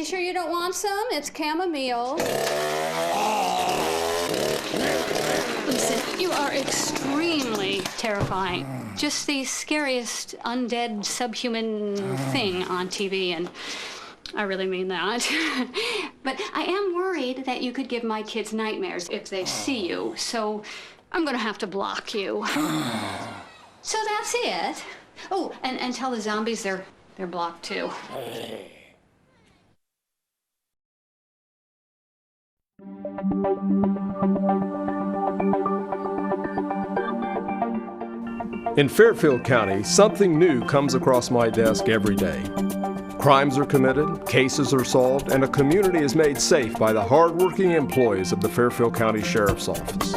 You sure you don't want some? It's chamomile. Listen, you are extremely terrifying. Just the scariest undead subhuman thing on TV, and I really mean that. But I am worried that you could give my kids nightmares if they see you, so I'm gonna have to block you. So that's it. Oh, and tell the zombies they're blocked too. In Fairfield County, something new comes across my desk every day. Crimes are committed, cases are solved, and a community is made safe by the hardworking employees of the Fairfield County Sheriff's Office.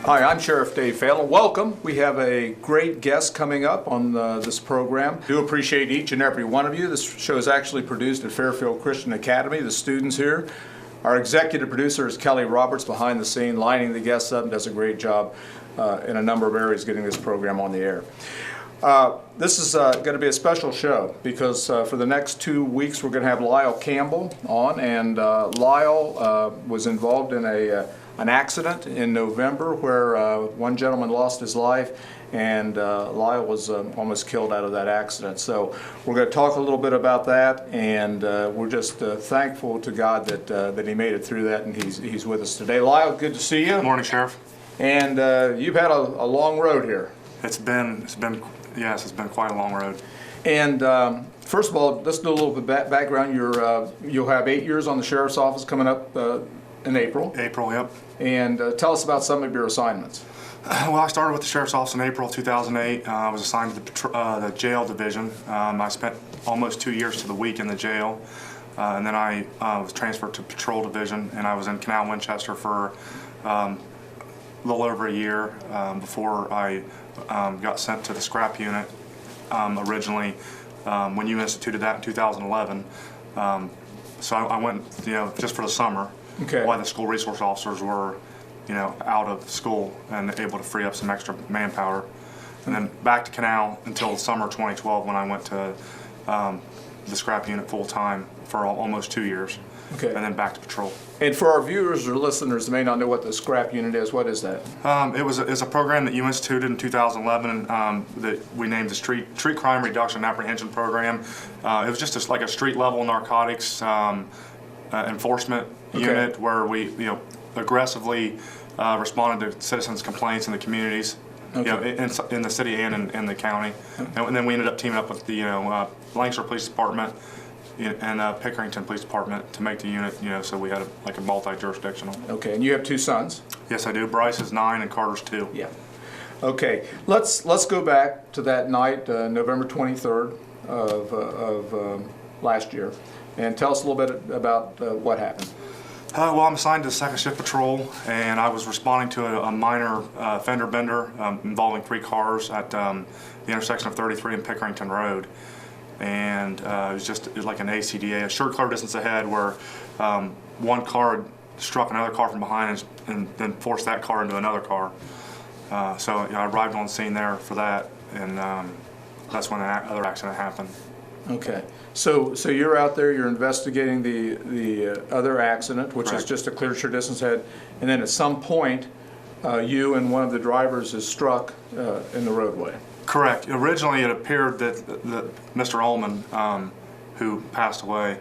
Hi, I'm Sheriff Dave Phelan. Welcome. We have a great guest coming up on this program. Do appreciate each and every one of you. This show is actually produced at Fairfield Christian Academy. The students here. Our executive producer is Kelly Roberts, behind the scene, lining the guests up, and does a great job in a number of areas getting this program on the air. This is going to be a special show because for the next 2 weeks we're going to have Lyle Campbell on, and Lyle was involved in an accident in November where one gentleman lost his life, and Lyle was almost killed out of that accident. So we're going to talk a little bit about that, and we're just thankful to God that he made it through that, and he's with us today. Lyle, good to see you. Good morning, Sheriff. And you've had a long road here. It's been quite a long road. And first of all, let's do a little bit background. You'll have 8 years on the Sheriff's Office coming up in April. April, yep. And tell us about some of your assignments. Well, I started with the Sheriff's Office in April 2008. I was assigned to the jail division. I spent almost 2 years to the week in the jail. And then I was transferred to Patrol Division, and I was in Canal Winchester for a little over a year before I got sent to the scrap unit originally when you instituted that in 2011. So I went, just for the summer. Okay. While the school resource officers were, out of school and able to free up some extra manpower. And then back to Canal until summer 2012 when I went to the scrap unit full time for almost 2 years. Okay. And then back to patrol. And for our viewers or listeners that may not know what the scrap unit is, what is that? It's a program that you instituted in 2011 that we named the Street Crime Reduction and Apprehension Program. It was just like a street level narcotics enforcement unit where we aggressively responded to citizens' complaints in the communities, in the city and in the county. And then we ended up teaming up with the Lancaster Police Department and Pickerington Police Department to make the unit, so we had a multi-jurisdictional. Okay, and you have 2 sons? Yes, I do. Bryce is 9 and Carter's 2. Yeah. Okay, let's go back to that night, November 23rd of last year, and tell us a little bit about what happened. Well, I'm assigned to second shift patrol, and I was responding to a minor fender bender involving 3 cars at the intersection of 33 and Pickerington Road. And it was like an ACDA, a short car distance ahead, where one car struck another car from behind and then forced that car into another car. So I arrived on scene there for that, and that's when the other accident happened. Okay, so you're out there, you're investigating the other accident, which is just a clear short distance ahead, and then at some point, you and one of the drivers is struck in the roadway. Correct. Originally, it appeared that Mr. Ullman, who passed away,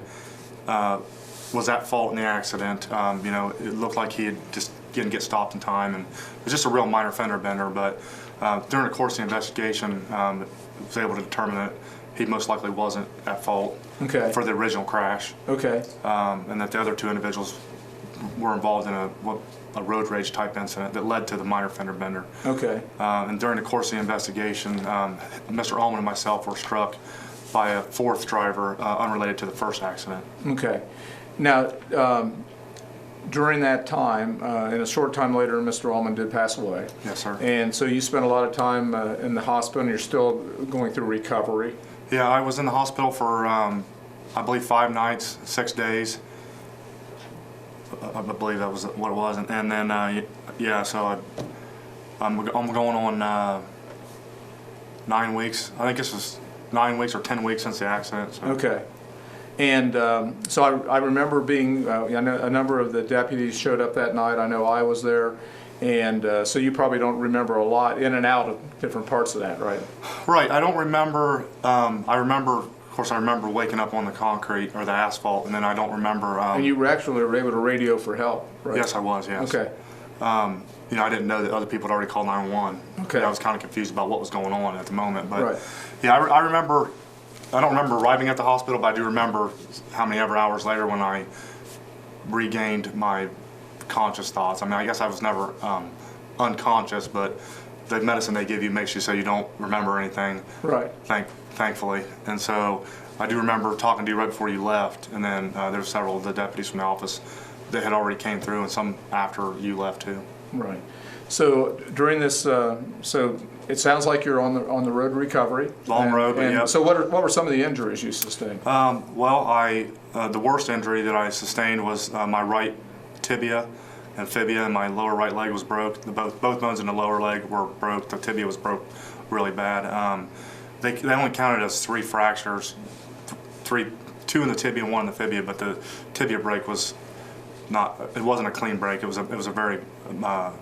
was at fault in the accident. It looked like he didn't get stopped in time, and it was just a real minor fender bender. But during the course of the investigation, was able to determine that he most likely wasn't at fault for the original crash. Okay. And that the other 2 individuals were involved in a road rage type incident that led to the minor fender bender. Okay. And during the course of the investigation, Mr. Ullman and myself were struck by a 4th driver unrelated to the first accident. Okay. Now, during that time, and a short time later, Mr. Ullman did pass away. Yes, sir. And so you spent a lot of time in the hospital, and you're still going through recovery. Yeah, I was in the hospital for, I believe, 5 nights, 6 days. I believe that was what it was. And then, yeah, so I'm going on 9 weeks. I think this was 9 weeks or 10 weeks since the accident. So. Okay. And so I remember being, I know a number of the deputies showed up that night. I know I was there. And so you probably don't remember a lot in and out of different parts of that, right? Right. I don't remember. Of course, I remember waking up on the concrete or the asphalt, and then I don't remember. And you actually were able to radio for help, right? Yes, I was, yes. Okay. You know, I didn't know that other people had already called 911. Okay. I was kind of confused about what was going on at the moment. But Right. yeah, I remember, I don't remember arriving at the hospital, but I do remember how many ever hours later when I regained my conscious thoughts. I mean, I guess I was never unconscious, but the medicine they give you makes you so you don't remember anything. Right. Thankfully. And so I do remember talking to you right before you left, and then there were several of the deputies from the office that had already came through, and some after you left too. Right. So during this, so it sounds like you're on the road to recovery. Long road, but yeah. So what were some of the injuries you sustained? Well, the worst injury that I sustained was my right tibia and fibia, and my lower right leg was broke. Both bones in the lower leg were broke. The tibia was broke really bad. They only counted as 3 fractures, 2 in the tibia and 1 in the fibia, but the tibia break was not. It wasn't a clean break. It was a very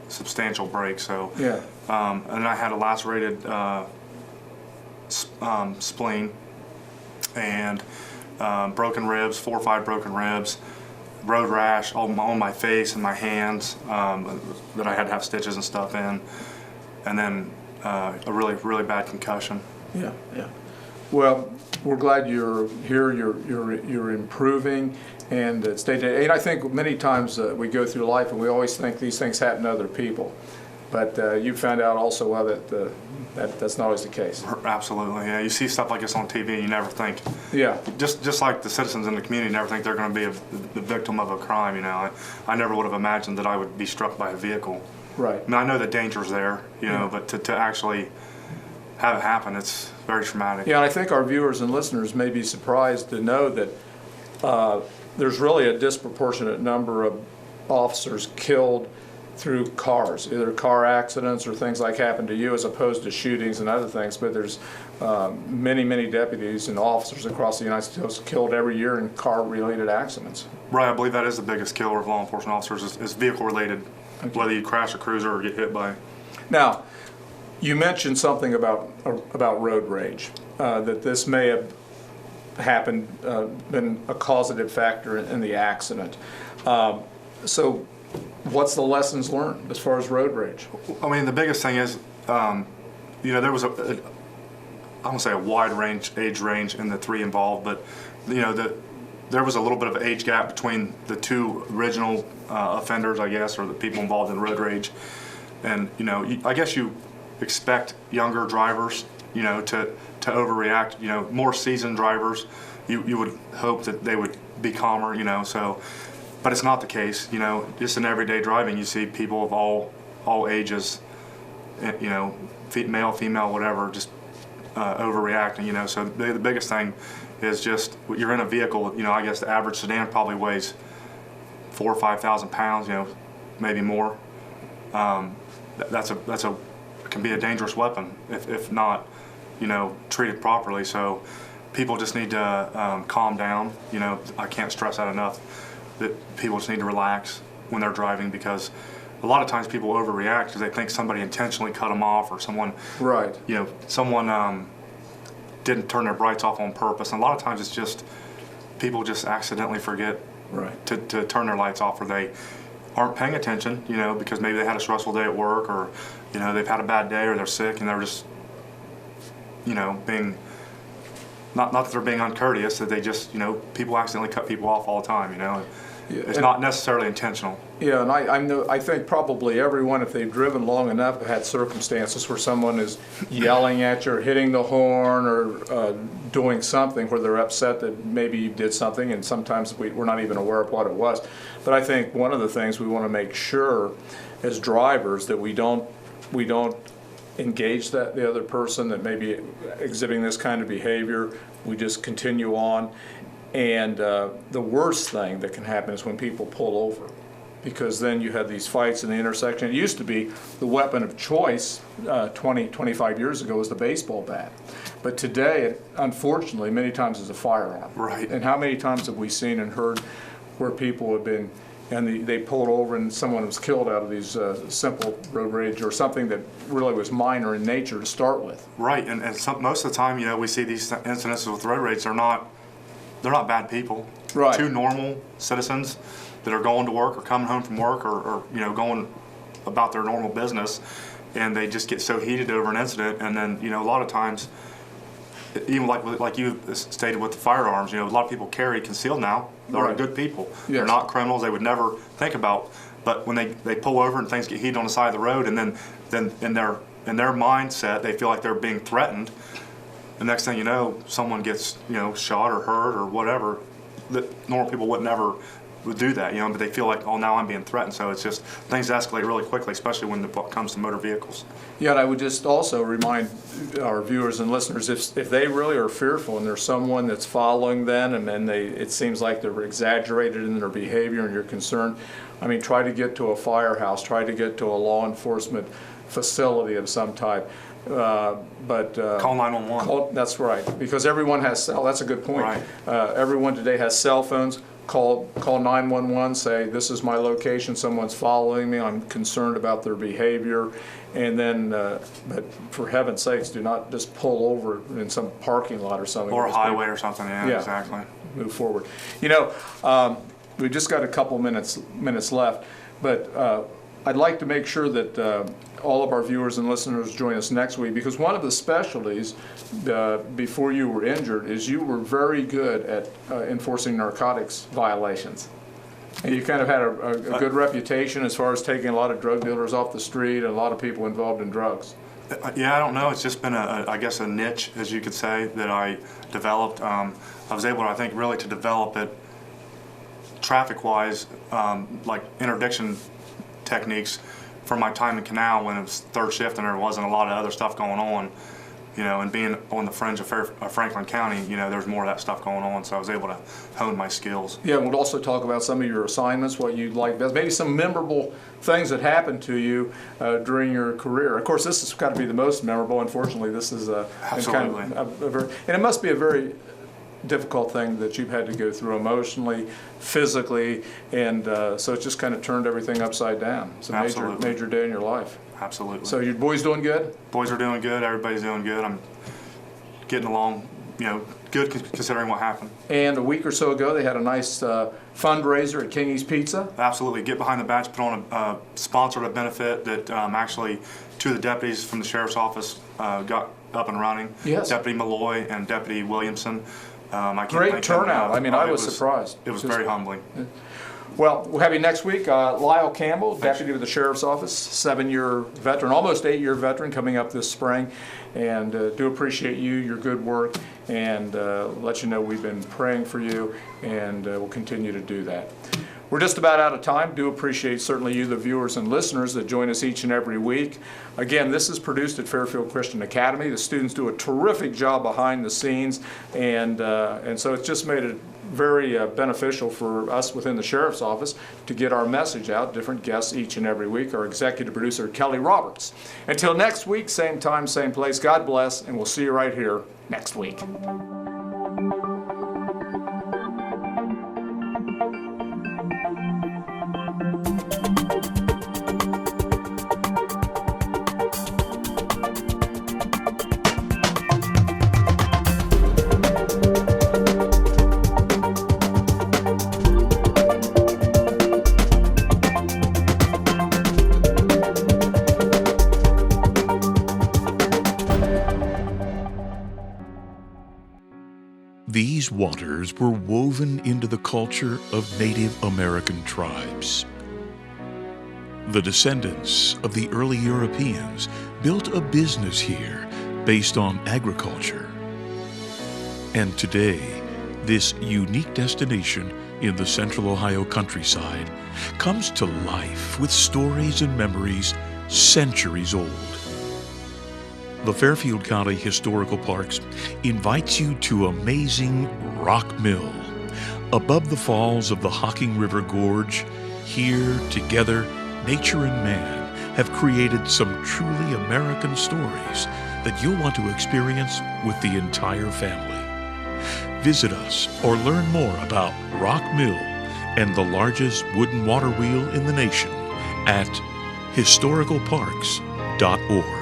substantial break. So Yeah. And I had a lacerated spleen and broken ribs, 4 or 5 broken ribs, road rash on my face and my hands that I had to have stitches and stuff in, and then a really bad concussion. Yeah, yeah. Well, we're glad you're here. You're improving, and and I think many times we go through life and we always think these things happen to other people, but you found out also that that's not always the case. Absolutely, yeah. You see stuff like this on TV, and you never think. Yeah. Just like the citizens in the community never think they're going to be the victim of a crime. You know, I never would have imagined that I would be struck by a vehicle. Right. I mean, I know the danger's there, you know, but to actually have it happen, it's very traumatic. Yeah, and I think our viewers and listeners may be surprised to know that there's really a disproportionate number of officers killed through cars, either car accidents or things like happened to you, as opposed to shootings and other things. But there's many deputies and officers across the United States killed every year in car-related accidents. Right, I believe that is the biggest killer of law enforcement officers is vehicle-related, okay. Whether you crash a cruiser or get hit by. Now, you mentioned something about road rage, that this may have happened, been a causative factor in the accident. So what's the lessons learned as far as road rage? I mean, the biggest thing is, you know, there was I won't say a wide age range in the 3 involved, but, you know, there was a little bit of an age gap between the 2 original offenders, I guess, or the people involved in road rage. And, you know, I guess you expect younger drivers, you know, to overreact. You know, more seasoned drivers, you would hope that they would be calmer, you know. So, but it's not the case. You know, just in everyday driving, you see people of all ages, you know, male, female, whatever, just overreacting. You know, so the biggest thing is just you're in a vehicle. You know, I guess the average sedan probably weighs 4,000 or 5,000 pounds. You know, maybe more. That's can be a dangerous weapon if not, you know, treated properly. So people just need to calm down. You know, I can't stress that enough, that people just need to relax when they're driving, because a lot of times people overreact because they think somebody intentionally cut them off, or someone, right, you know, someone didn't turn their brights off on purpose. And a lot of times it's just people just accidentally forget right. to turn their lights off, or they aren't paying attention, you know, because maybe they had a stressful day at work, or, you know, they've had a bad day, or they're sick, and they're just, you know, being, not that they're being uncourteous, that they just, you know, people accidentally cut people off all the time, you know. Yeah, it's not necessarily intentional. Yeah, and I think probably everyone, if they've driven long enough, have had circumstances where someone is yelling at you or hitting the horn or doing something where they're upset that maybe you did something, and sometimes we're not even aware of what it was. But I think one of the things we want to make sure as drivers that we don't engage the other person that may be exhibiting this kind of behavior. We just continue on. And the worst thing that can happen is when people pull over, because then you have these fights in the intersection. It used to be the weapon of choice 25 years ago was the baseball bat. But today, unfortunately, many times is a firearm. Right. And how many times have we seen and heard where people have been, and they pulled over and someone was killed out of these simple road rage or something that really was minor in nature to start with. Right, and most of the time, we see these incidences with road rage. They're not bad people. Right. Two normal citizens that are going to work or coming home from work or going about their normal business, and they just get so heated over an incident, and then a lot of times, even like you stated with the firearms, a lot of people carry concealed now. They're Right. good people. Yes. They're not criminals. They would never think about. But when they pull over and things get heated on the side of the road, and then in their mindset they feel like they're being threatened. The next thing you know, someone gets shot or hurt or whatever. That normal people would never do that, but they feel like, oh, now I'm being threatened. So it's just things escalate really quickly, especially when it comes to motor vehicles. Yeah, and I would just also remind our viewers and listeners, if they really are fearful and there's someone that's following them and then it seems like they're exaggerated in their behavior and you're concerned, try to get to a firehouse, try to get to a law enforcement facility of some type. Call 911. That's right, because everyone has that's a good point. Right. Everyone today has cell phones. Call 911, say, this is my location, someone's following me, I'm concerned about their behavior, and then, but for heaven's sakes, do not just pull over in some parking lot or something. Or a highway or something, yeah, exactly. Move forward. We just got a couple minutes left, but I'd like to make sure that all of our viewers and listeners join us next week, because one of the specialties before you were injured is you were very good at enforcing narcotics violations. And you kind of had a good reputation as far as taking a lot of drug dealers off the street and a lot of people involved in drugs. Yeah, I don't know. It's just been I guess a niche, as you could say, that I developed. I was able, I think, really to develop it traffic-wise, like interdiction techniques from my time in Canal when it was third shift and there wasn't a lot of other stuff going on, and being on the fringe of Franklin County, there's more of that stuff going on, so I was able to hone my skills. Yeah, we'll also talk about some of your assignments, what you like best, maybe some memorable things that happened to you during your career. Of course, this has got to be the most memorable. Unfortunately, this is Absolutely. kind of and it must be a very difficult thing that you've had to go through emotionally, physically, and so it just kind of turned everything upside down. It's a major day in your life. Absolutely. So your boys doing good? Boys are doing good. Everybody's doing good. I'm getting along, good considering what happened. And a week or so ago, they had a nice fundraiser at Kingy's Pizza. Absolutely. Get Behind the Badge put on a sponsored a benefit that actually two of the deputies from the sheriff's office got up and running. Yes. Deputy Malloy and Deputy Williamson. Great turnout. I was surprised. It was very humbling. Well, we'll have you next week. Lyle Campbell, Deputy with the Sheriff's Office, 7-year veteran, almost 8-year veteran coming up this spring. And do appreciate you, your good work, and let you know we've been praying for you, and we'll continue to do that. We're just about out of time. Do appreciate certainly you, the viewers and listeners that join us each and every week. Again, this is produced at Fairfield Christian Academy. The students do a terrific job behind the scenes, and so it's just made it very beneficial for us within the Sheriff's Office to get our message out, different guests each and every week. Our executive producer, Kelly Roberts. Until next week, same time, same place, God bless, and we'll see you right here next week. These waters were woven into the culture of Native American tribes. The descendants of the early Europeans built a business here based on agriculture. And today, this unique destination in the central Ohio countryside comes to life with stories and memories centuries old. The Fairfield County Historical Parks invites you to amazing Rock Mill, Above the falls of the Hocking River Gorge, here together, nature and man have created some truly American stories that you'll want to experience with the entire family. Visit us or learn more about Rock Mill and the largest wooden water wheel in the nation at historicalparks.org.